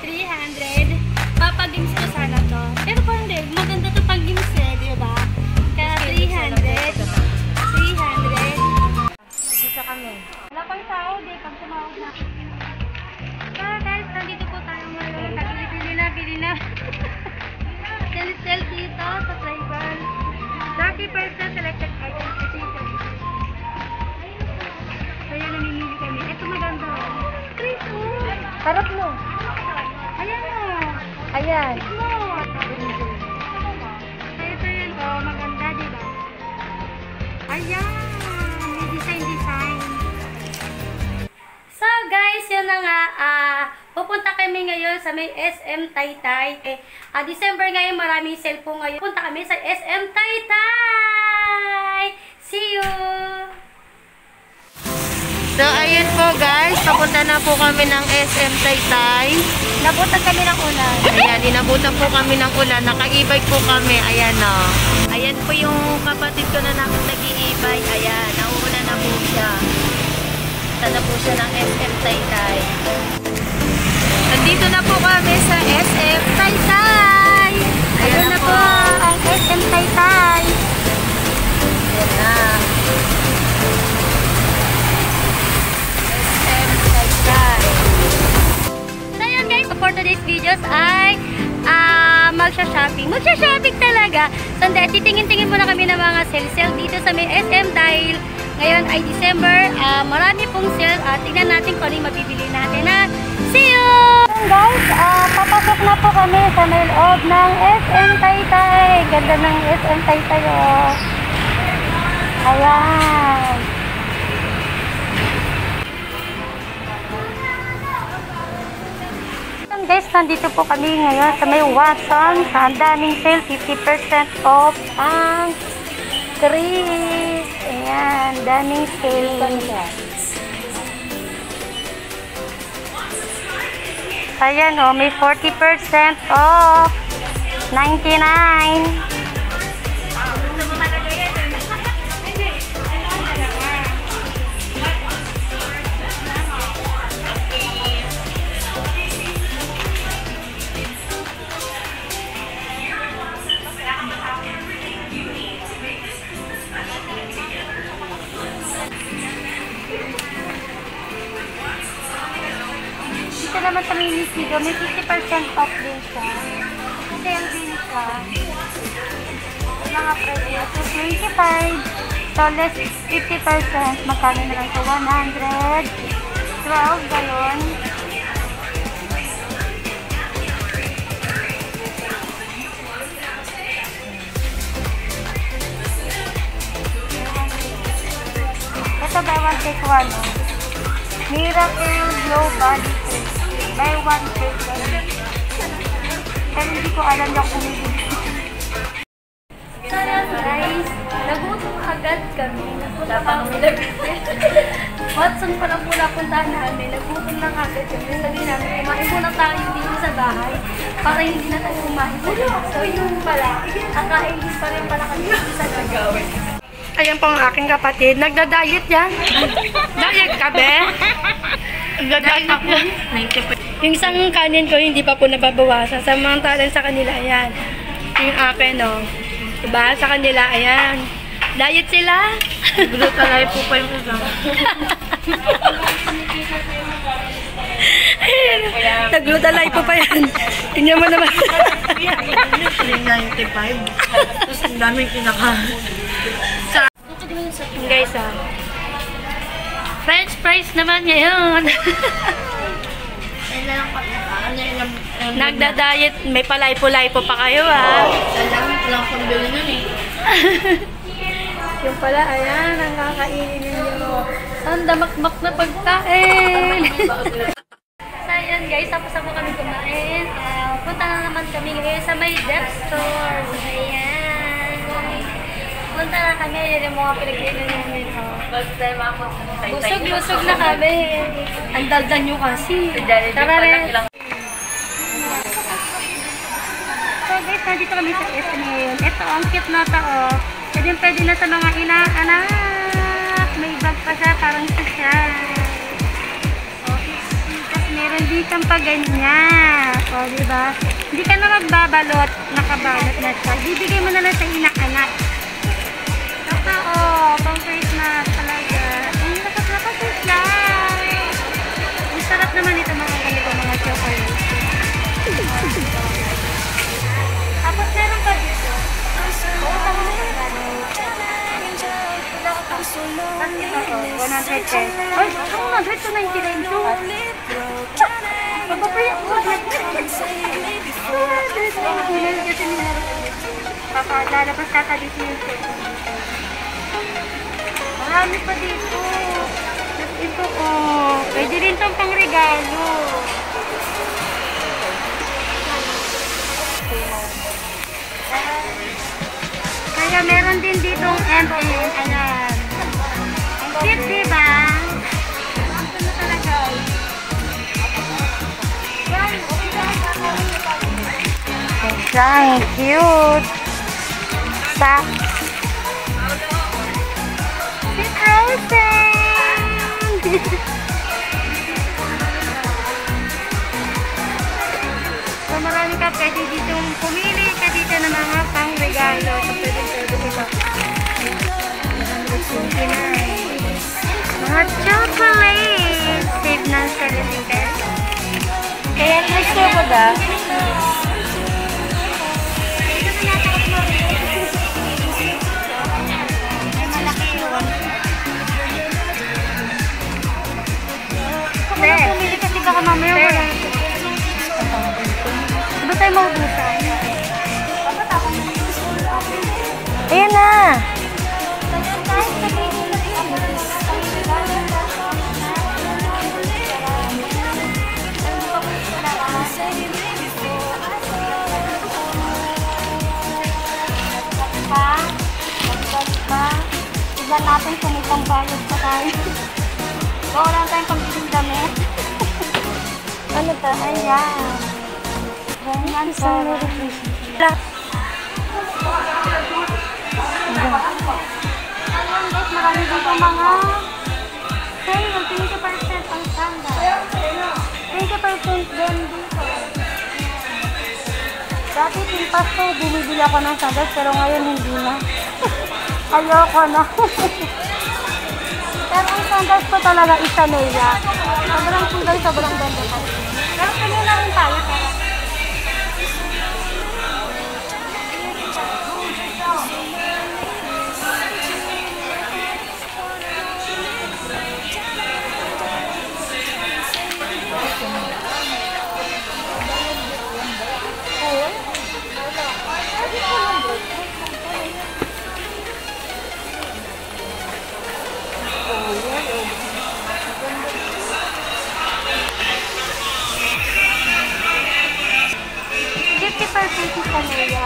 300. Papag-games ko sana to. Pero parang din, maganda to pag-games eh, di ba? Kaya 300. 300. Isa kami. Wala pang sahod eh, pag sumahod na. So guys, nandito po tayo ngayon. Bili na. Sell dito sa Tribal. 30% selected items. Kaya namimili kami. Ito maganda. Street food. Sarap mo. Ayan o. Ayan. Ito. Ito yan o. Maganda, diba? Ayan. May design. So guys, yun na nga. Pupunta kami ngayon sa may SM Taytay. December ngayon, maraming sale po ngayon. Punta kami sa SM Taytay. See you! So, ayun po guys. Papunta na po kami ng SM Taytay. Nabutan kami ng ulan. Ayan, inabutan po kami ng ulan. Naka-e-bike po kami. Ayan o. Ayan po yung kapatid ko na nag-e-bike. Ayan, nauuna na po siya. Punta na po siya ng SM Taytay. Nandito na po kami sa SM Taytay. Ayun na po ang SM Taytay. Ayan na. SM Taytay. So yun guys, for today's videos ay magsha-shopping. Magsha-shopping talaga. So titingin-tingin muna kami ng mga sale dito sa may SM dahil ngayon ay December. Marami pong sale. Tingnan natin kung ano yung mabibili natin na. See you! Guys, papasok na po kami sa may loob ng SM Taytay. Ganda ng SM Taytay oh. Ayan. Guys, nandito po kami ngayon sa may Watson. Ang daming sale, 50% off ang trees. Ayan, daming sale. Ayan o, may 40% off. 99. Dito naman sa Minisigo, may 50% off din siya. Sale din siya. Mga presyo, 225. So, less 50%. Magkano na lang ito? 112 galon. Ito, buy one take one. Miracle Glow Body Cream. Buy one take one. Pero hindi ko alam yung kumibili. So yan guys, nagutom agad kami. Nagutom kami. Watson pa lang po napuntahan namin. Nagutom lang agad kami. Sabi namin, kumain muna tayo dito sa bahay para hindi na tayo kumain. So yun pala, kakaingis pa rin pala kami dito sa gagawin. Ayan po ang aking kapatid. Nagda-diet yan. Diet ka, be? Nagda-diet ako. Yung isang kanin ko, hindi pa po nababawasan. Samantalang sa kanila, ayan. Yung akin, no. Diba? Sa kanila, ayan. Diet sila. Glutalay po pa yung usap. Naglutalay po pa yan. Tingnan mo naman. 395. Tapos ang daming kinakain. Guys, French fries naman ngayon. Nagda-diet. May palay-pulay-po pa kayo, Salamit lang kung bilhin nun eh. Yung pala, ayan, ang kakainin ninyo. Ang damak-mak na pagkain. So, ayan guys, tapos na po kami kumain. Punta na naman kami ngayon sa may Dep Store. Ayan. Punta na kami, yun yung mga pinagkainan namin. Busog-lusog na kami. Ang daldan nyo kasi. Tara rin. So guys, nandito kami sa SM ngayon. Ito, ang cute na tao. Pwede na sa mga ina-anak. May bag pa siya, parang siya. Okay, tapos meron din siyang pa ganyan. O, diba? Hindi ka na magbabalot, nakabalot na siya. Bibigay mo na lang sa inaanak. Totoo, pang Christmas talaga. Ang lakas-lakas yung slime. Ang sarap naman ito mga ganito, mga chocolate. Tapos meron pa dito. Oo, tama na yun. Kasi ito, 100 pesos. Ay, ang 100 to 99 to. Pagpapayak ko. Lalabas kakalit yung set. Marami pa dito. Ito pwede rin itong pang regalo. Kaya meron din ditong M&M. Ayan. Ang cute, diba? Ang cute talaga. Ang cute. Sa si Frozen. So marami ka pwede ditong pumili ka dito ng mga pang regalo. So pwede dito. Mga chocolate. Save na sa limited. Kaya gusto ko da. Pumili kasi baka mamaya wala. Diba tayo maubusan? Ayan na! Iba natin sumitang bayad pa tayo. Baka lang tayong pagbiling damit. Ano ta? Ayan. Ganyan sa Black. Ayan guys, marami dito mga sale. 20% ang sandal. 20% din dito. Dati timpas ko, binibili ako ng sandals pero ngayon hindi na. Ayoko na. Pero ang sandals ko talaga isa nila. Sobrang kulay, sobrang ganda ka. Pero kanya na rin tayo.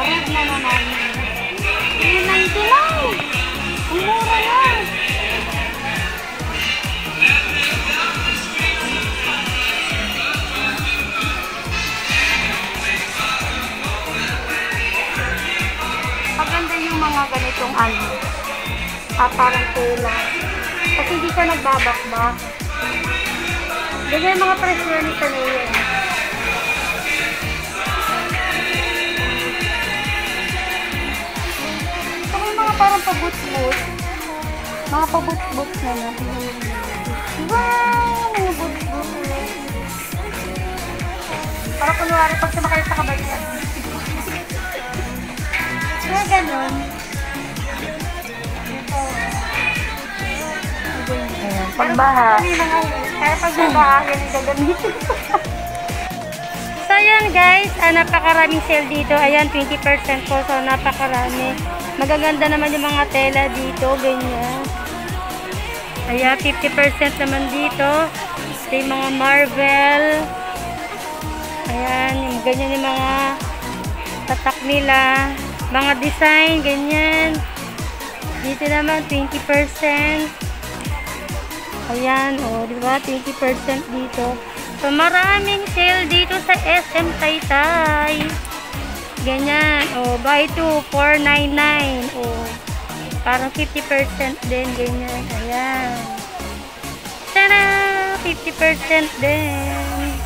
Red na naman. 399. Ang mura yan. Maganda yung mga ganitong parang tela. Kasi hindi ka nagbabakbak. Ganyan yung mga presyo ni Tanea. Parang pabuts-buts. Mga pabuts-buts na na. Wow! Mga buts-buts. Para kunwari pag sumakay sa kabayan. Kaya ganun. Ayan, pagbaha. Kaya pagbaha, yan yung gagamitin. So ayan guys, napakaraming sale dito. Ayan, 20% po. So napakarami. Magaganda naman yung mga tela dito, ganyan. Ayan, 50% naman dito. Ito yung mga Marvel. Ayan, yung ganyan yung mga tatak nila. Mga design, ganyan. Dito naman, 20%. Ayan, diba? 20% dito. So, maraming sale dito sa SM Taytay. Ganyan. Buy 2, 499. Parang 50% din. Ganyan. Ayan. Tada! 50% din.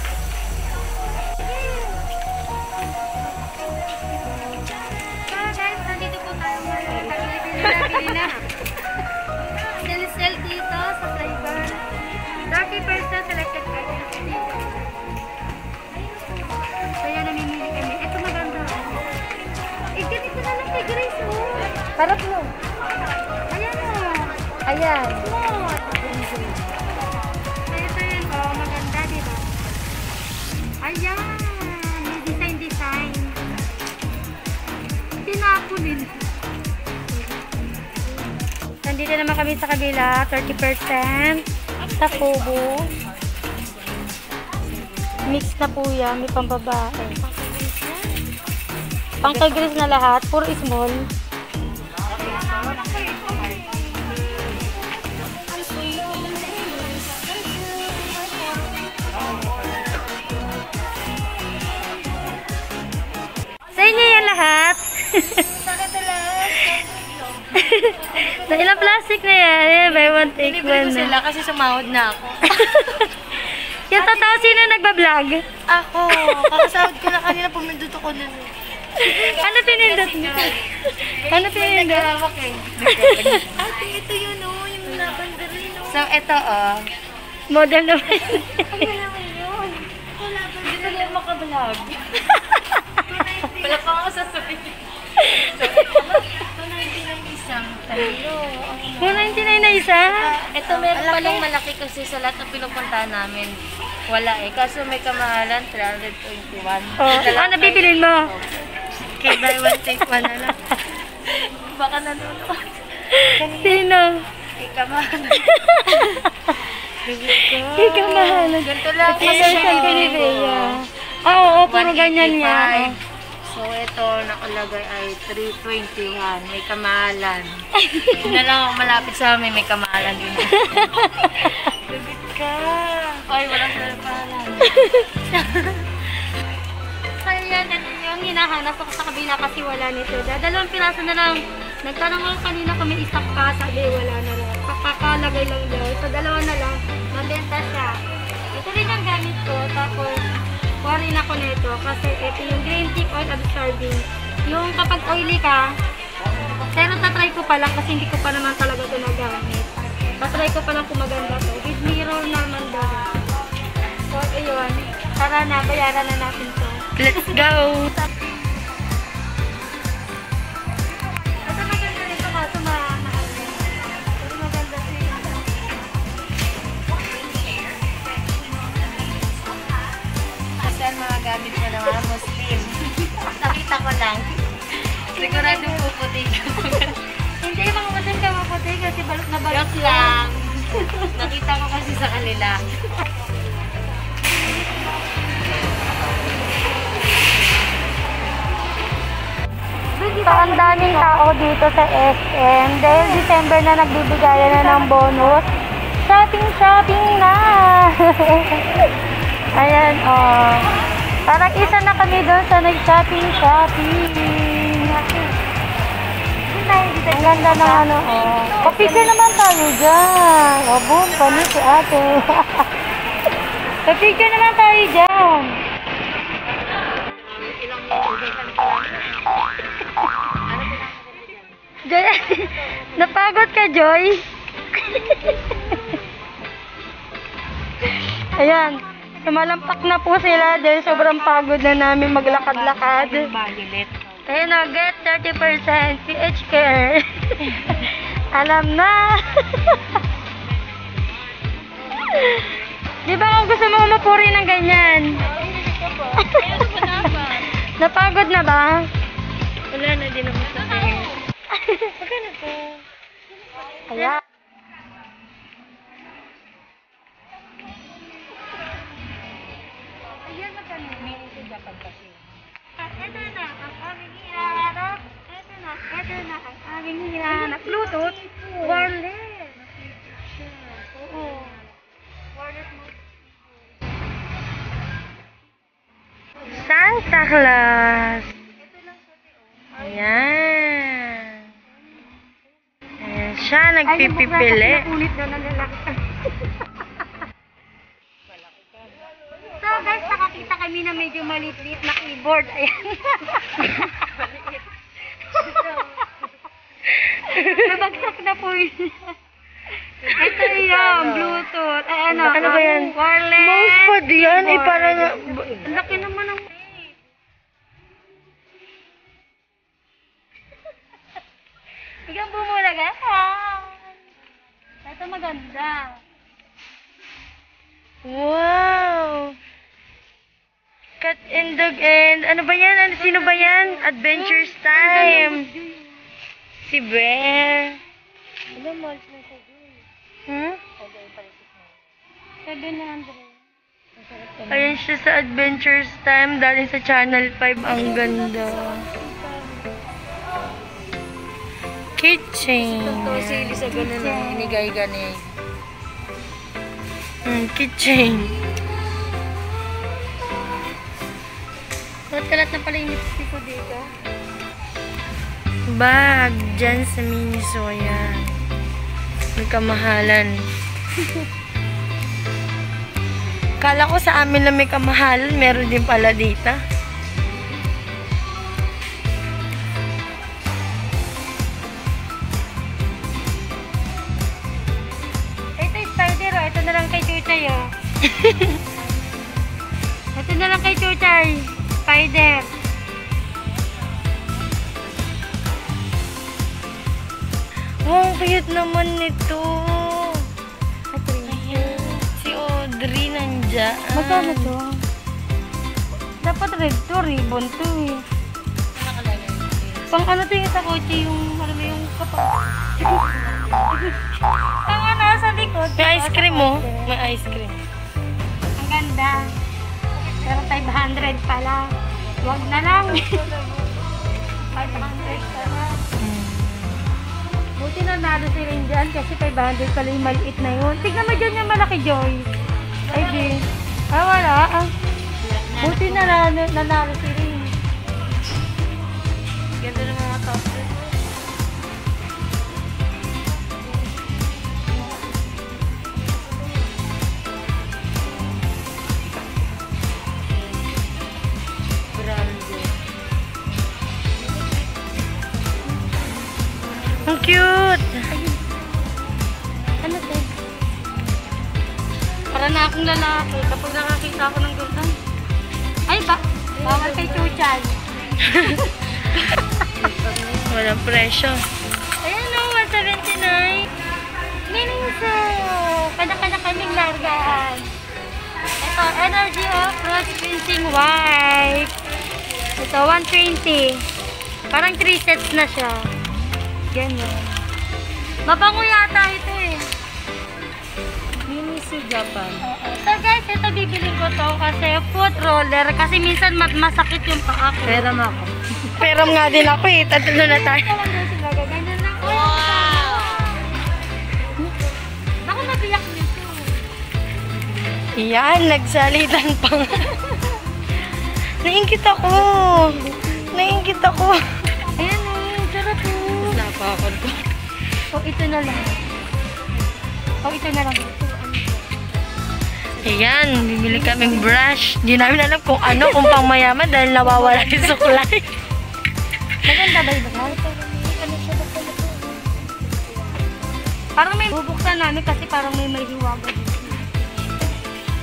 Harap mo. Ayan o. Ayan. Ito yun o. Maganda, diba? Ayan. May design. Tinapunin. Nandito naman kami sa kabila. 30% sa Kubo. Mix na po yan. May pambabae. Pang kay Grace na lahat. Puro small. Sa inyo yan lahat. Na ilang plastic na yan. Buy one, take one na. Sila kasi sumahod na ako. Yung totoo, sino nagbablog? Ako. Kakasahod ko na kanina, pumindot ako nun. Ano pinindot mo? Ano pinindot? Nagahawak eh. Ate, ito yun oh. Yung lavender rin oh. So, ito oh. Model naman. Ano naman yun? Wala ba? Dito lang makablog. Wala pa ako sasabihin. 299 ang isang talo. 199 na isa? Ito meron palang malaki kasi sa lahat ng pinupuntahan namin. Wala eh. Kaso may kamahalan, 321. Oh, ano bibilin mo? Okay, buy one, take one na lang. Baka nanonood. Sino? May kamahalan. Ikaw mahalan. Ganito lang kasi Pag-arsal ka ni Bea. Oo, puro ganyan niya. So, ito nakalagay ay 321. May kamahalan. Yun na lang ako malapit sa amin. May kamahalan din. Bibit ka. Ay, walang kamahalan. Kaya yan, ito yung hinahanap ako sa kabila kasi wala nito. Dalawang piraso na lang. Nagtanong ako kanina kung may isak pa. Sabi, wala na lang. Kakalagay lang daw. So, dalawa na lang. Mabenta siya. Ito rin ang gamit ko. Tapos, worry na ako nito kasi ito yung green tea oil absorbing. Yung kapag oily ka, pero tatry ko pa lang kasi hindi ko pa naman talaga ito nagamit. Tatry ko pa lang kung maganda to. With mirror naman daw. So, ayun. Tara na, bayaran na natin to. Let's go! Ito maganda nito kaso mahal. Pero maganda siya. Kasi ang mga gamit ko na mga Muslim. Nakita ko lang. Sigurado puputi ka. Hindi, mga masin ka maputi kasi balot na balot Joke lang. Nakita ko kasi sa kanila. So, ang daming tao dito sa SM. Dahil December na nagbibigayan na ng bonus. Shopping na! Ayan, oh. Parang isa na kami doon sa nag-shopping. Ang ganda ng ano, oh. Papicture naman tayo dyan. O, boom, kami si ate. Papicture naman tayo dyan. Joy, napagod ka, Joy? Ayan, sumalampak na po sila dahil sobrang pagod na namin maglakad-lakad. Ayan o, get 30% PH Care. Alam na. Di ba kung gusto mo mapuri ng ganyan? Napagod na ba? Wala na din naman sa tingin. Magkano po? Ayan. Ayan, magkano? Ito na ang aming hinahanap. Ito na ang aming hinahanap. Bluetooth? Wireless. Oo. Wireless mo. Santa Claus. Ayan. Ayan siya, nagpipipili. Ulit daw na lalaki. So guys, nakakita kami na medyo maliit-liit na keyboard. Ayan. Nabagsak na po yun. Ito yung Bluetooth. Ay, ano ba yan? Wireless. Mousepad yan. Eh, parang... Ang laki naman ng... ganda. Wow! Cat and dog and... Ano ba yan? Sino ba yan? Adventures time! Si Bear. Ilan malls na siya, Joy? Hmm? 700. Ayan siya sa Adventures Time. Dahil sa Channel 5. Ang ganda. Kitchen. Ito, sili sa ganun na hinigay ganun. Kitchen. Kalat na pala yung lipstick ko dito. Bag. Dyan sa Miniso. Ayan. May kamahalan. Kala ko sa amin lang may kamahalan. Meron din pala dito. Ito yung spider, oh. Ito na lang kay Chuchay, oh. Ito na lang kay Chuchay. Spider. Wow, cute naman nito. Ayan. Si Audrey nandiyan. Magkano to? Dapat red to, ribbon to, eh. Pang ano to yung sa kotse, yung, alam mo yung kapag... Ang ano, sa likod. May ice cream mo? May ice cream. Ang ganda. Pero 500 pala. Huwag na lang. 500 pala. Buti na nalo si Rin dyan kasi 500 pala yung maliit na yun. Tignan mo dyan yung malaki, Joy. Ay, di. Wala. Buti na nanalo si Rin. Ganda ng mga top. Ang cute! Ano to? Para na akong lalaki kapag nakakita ako ng ganun. Ay, bawal kay Chuchay. Walang presyo. Ayan o, 179. Miniso. Kada-kada kaming largaan. Ito, Energy of Rose Rinsing Wipe. Ito, 120. Parang 3 sets na siya. Ganyan. Mabango yata ito eh. Miniso Japan. So guys, ito bibiling ko to kasi foot roller. Kasi minsan masakit yung paa ko. Peram ako. Peram nga din ako eh. Tatlo na tayo. Ganyan lang. Wow! Baka nabiyak nito. Yan, nagsalitan pa nga. Naingkit ako. Naingkit ako. Ayan o, sarap po. Napakon ko. O, ito na lang. O, ito na lang. Ayan, bibili kaming brush. Hindi namin alam kung ano, kung pang mayaman dahil nawawala yung suklay. Maganda ba yung bakal? Ano siya ba pala po? Parang may bubuksan namin kasi parang may hiwaga dito.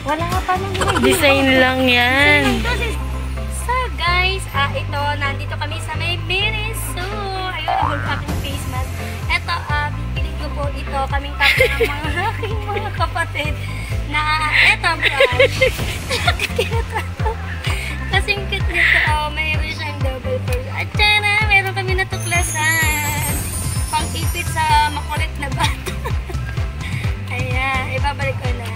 Wala nga pa nang may Design lang yan. So guys, ito, nandito kami sa may Miniso. Ayun, nagulog aking face mask. Ito, bibili ko po ito. Kaming kapit ng mga aking mga kapatid. Na, ito, kasing cute nito. Mayroon siyang double pearl. At tiyana, meron kami natuklasan. Pang-ipit sa makulit na bata. Ayan, ibabalik ko na.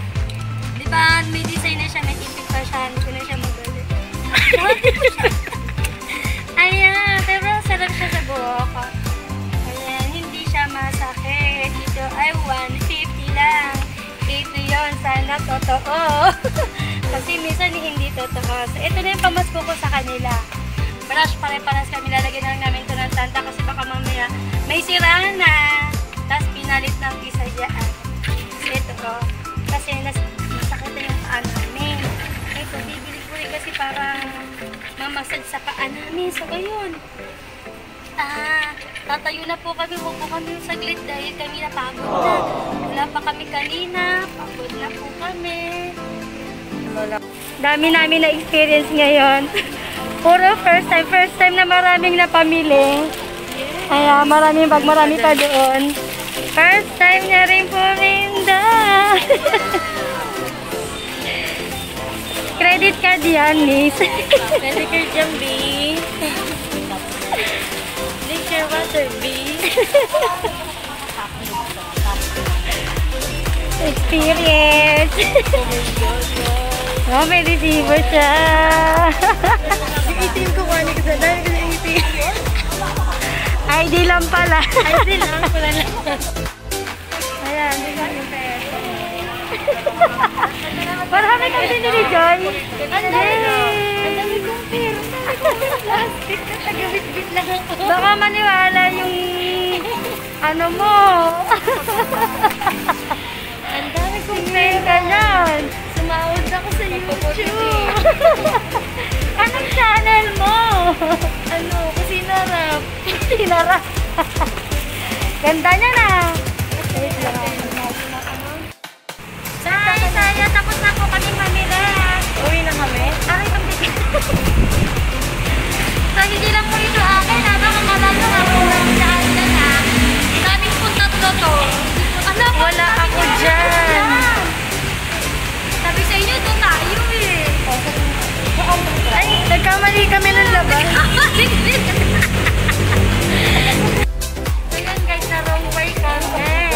Diba, may design na siya, may ipit pa siya. Hindi ko na siya magalit. Ayan, pero sarap siya sa buhok. Ayan, hindi siya masakit. Ito ay 150 lang. Ito yun, sana totoo. Kasi minsan hindi totoo. So, ito na yung pamasko ko sa kanila. Brush, pare-paras kami. Lalagyan lang namin ito ng tanda kasi baka mamaya may sira na. Tapos pinalit ng isa dyan. So, ito ko. Kasi masakit na yung paa namin. Ito, bibili ko rin kasi parang mamasad sa paa namin. So, ayun. Tatayo na po kami. Huwag po kami saglit dahil kami napagod na. Wala pa kami kanina. Pagod na po kami. Dami namin na experience ngayon. Puro first time na maraming napamili. Kaya marami pa doon. First time na rin puminda. Credit card yan, miss. Credit card yan, B. Liquor water, B. Experience. Oh, may receiver siya. Yung ATM ko, kuha ko sa dami ko yung ATM. ID lang pala. ID lang, pala lang. Ayan, hindi lang yung peso. Marami kang binili, Joy. Ang dami kong pera. Plastic na tagabit-bit lang ako. Baka maniwala yung ano mo. Ang dami kong Tingin ka yan. Sumahod ako sa YouTube. Anong channel mo? Ano, Kusina Rap. Sinara. Ganda niya na. Saya, tapos na po kaming mamili. Uwi na kami. Aray, pambigyan. So, hindi lang po ito akin. Baka malalo nga po lang daan na na. Daming po tatlo to. Ano, Wala ako dyan. Sabi sa inyo, doon tayo eh. Ay, nagkamali kami ng laban. So yun guys, na wrong way kami.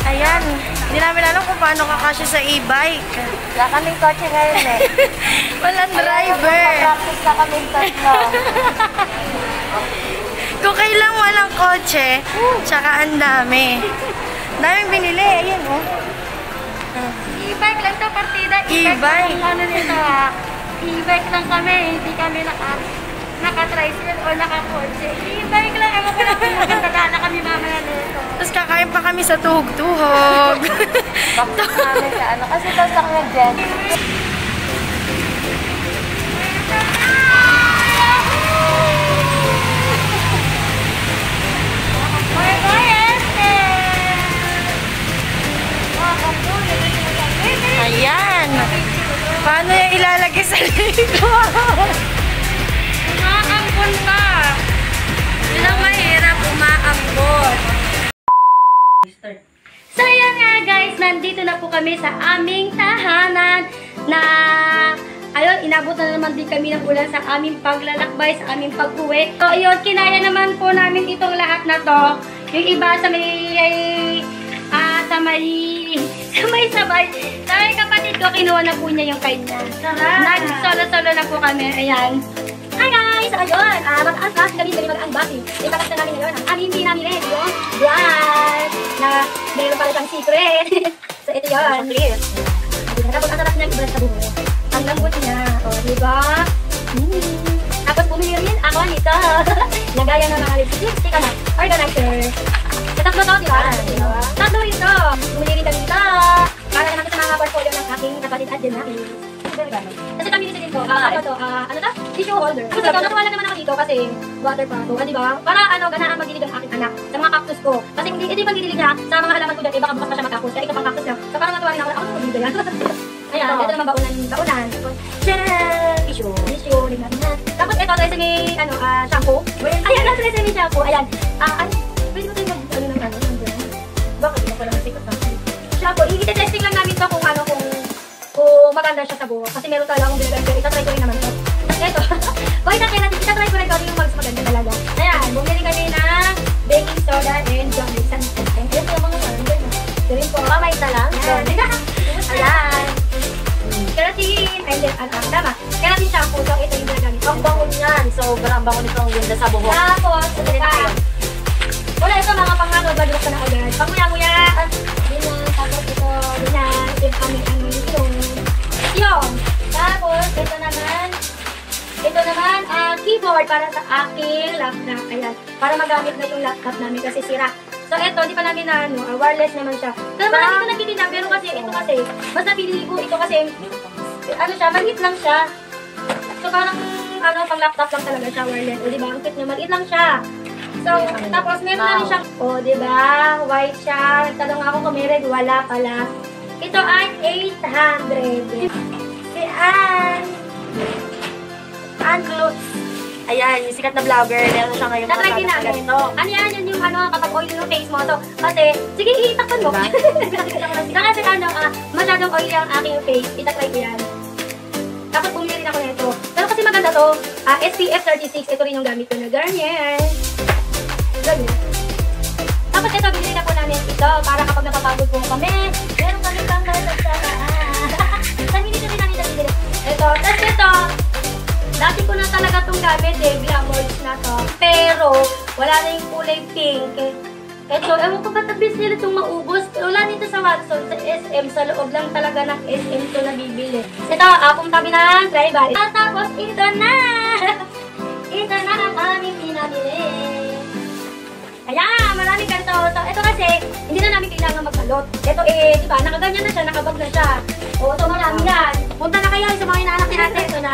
Ayan, hindi namin alam kung paano kakasya sa e-bike. Wala kaming kotse ngayon eh. Walang driver. Practice na kaming tatlo. Kung kailang walang kotse, tsaka ang dami. Daming binili, ayan oh. E-bike lang to, partida. E-bike. Lang, ano nito ah. E-bike lang kami, hindi kami naka-tricycle o naka-kotse. E-bike lang, ewan ko lang kung magandaan na kami mamaya nito. Tapos kakain pa kami sa tuhog-tuhog. Bakit namin sa ano, kasi tasak na dyan. Ayan. Paano yung ilalagay sa likod? Umaambon ka. Yun ang mahirap, umaambon. So yan nga guys, nandito na po kami sa aming tahanan na ayun, inabot na naman din kami ng ulan sa aming paglalakbay, sa aming pag-uwi. So ayun, kinaya naman po namin itong lahat na to. Yung iba sa may kapatid ko, kinuha na po niya yung kanya. Nag-solo-solo na po kami. Ayan. Hi guys! Ayun, mag-unbox kami mag-unboxing. Ipakita na namin ngayon ang aming pinamili. Yung brand na meron pala siyang secret. So ito yun. Tapos ang sarap niya i-brush sa buho. Ang lambot niya. O, diba? Tapos bumili rin ako nito. Lagayan ng mga lipstick na organizer. Tatlo to, diba? Tatlo rin to. Bumili rin kami dito. Para naman sa mga portfolio ng aking kapatid at din natin. Kasi kami dito dito. Ano to? Ano to? Tissue holder. Kasi natuwa lang naman ako dito kasi water pa to. Diba? Para ganaan magdilig ang aking anak sa mga cactus ko. Kasi hindi pang didilig niya sa mga halaman ko dyan. Baka bukas pa siya matapos. Kaya ito pang cactus niya. So parang natuwa rin ako. Ako naman dito yan. Ayan, ito naman baunan. Tcharan! Tissue. Lignan na. Tapos ito, Tresemme, shampoo. Ayan, Tresemme shampoo. Ayan. Pwede mo tayo ng brand? Bakit? Hindi ko pala masikot na. Shampoo. I-testing lang namin to kung maganda siya sa buhok. Kasi meron talaga akong binigay. Pero itatry ko rin naman ito. Ito. Kung itatry ko rin ito yung maganda talaga. Ayan, bumili kami ng baking soda and John Dixon. Ito yung mga sarang. Gawin ko. Mamay na lang. Ayan. Keratin. And then, tama. Keratin shampoo. So, ito yung ginagamit. Ang bango niyan. Sobrang bango nito ang ganda sa buhok. Tapos, ito pa. Wala ito mga pangano. Bagay ka na agad. Panguya-nguya. Ganyan. Tapos ito. Ganyan. Yung aming yung. Tapos, ito naman, keyboard para sa aking laptop. Ayan. Para magamit na yung laptop namin kasi sira. So, ito, di pa namin wireless naman siya. Pero marami ko nabili na, pero kasi, ito kasi, mas nabili ko ito kasi, maliit lang siya. So, parang, pang laptop lang talaga siya, wireless. O, diba? Ang kit niya, maliit lang siya. So, tapos, meron na rin siya. O, diba? White siya. Nagtanong ako kung meron, wala pala. Ito ay 800. Si Ann Clothes. Ayan, yung sikat na vlogger. Meron siya ngayon. Na-try din namin. ganito. Ano yan? Yan yung ano, kapag oily yung face mo. So, kasi, sige, itakpan mo. Kasi ano, masyadong oily ang aking face. Itatry ko yan. Tapos bumili rin ako nito. Pero kasi maganda to. SPF 36. Ito rin yung gamit ko na Garnier. Ganyan. Tapos ito, binili na po namin ito. Para kapag napapagod po kami, meron kami pang masagsara. Hindi rin namin nabibili. Ito. Tapos ito, dati ko na talaga itong gamit Glamorous na to. Pero, wala na yung kulay pink. Ito, ewan ko ba't nabis nila itong maubos. Wala nito sa Watson, sa SM. Sa loob lang talaga ng SM ito nabibili. Ito, akong tabi na tribal. Tapos, ito na! Ito na ang aming pinabili. Ayan, maraming ganito. Ito kasi, hindi na namin kailangan magbalot. Ito di ba, nakaganyan na siya, nakabag na siya. O, ito marami yan. Punta na kayo sa mga inaanak ni ate. Ito na.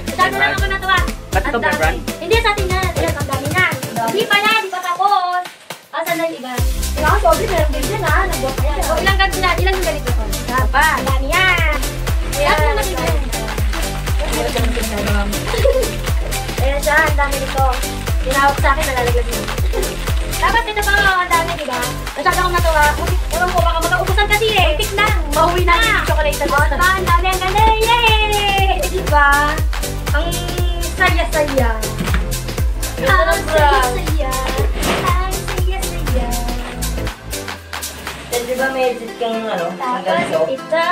Masyado na lang ako natuwa. Ba't ito ba, Brad? Hindi, sa atin na. Ayan, ang dami na. Hindi pa yan, di pa tapos. Asan na yung iba? Kailangan sobrang meron din yan, ha? Nag-book na yan. O, ilang ganito na? Ilang yung ganito ko? Isa pa. Ang dami yan. Ayan, ang dami yan. Ayan siya, ang dami nito. Tinawag sa akin, nalalaglag mo. Dapat ito pa, ang dami, di ba? Masyado akong natuwa. Ewan ko, baka magkaubusan kasi eh. Tik lang. Mauwi na yung chocolate. O, diba? Ang dami, ang dami. Yay! Di ba? Ang saya-saya. Ang saya-saya. Ang saya-saya. Di ba may edit kang ano? Tapos ito.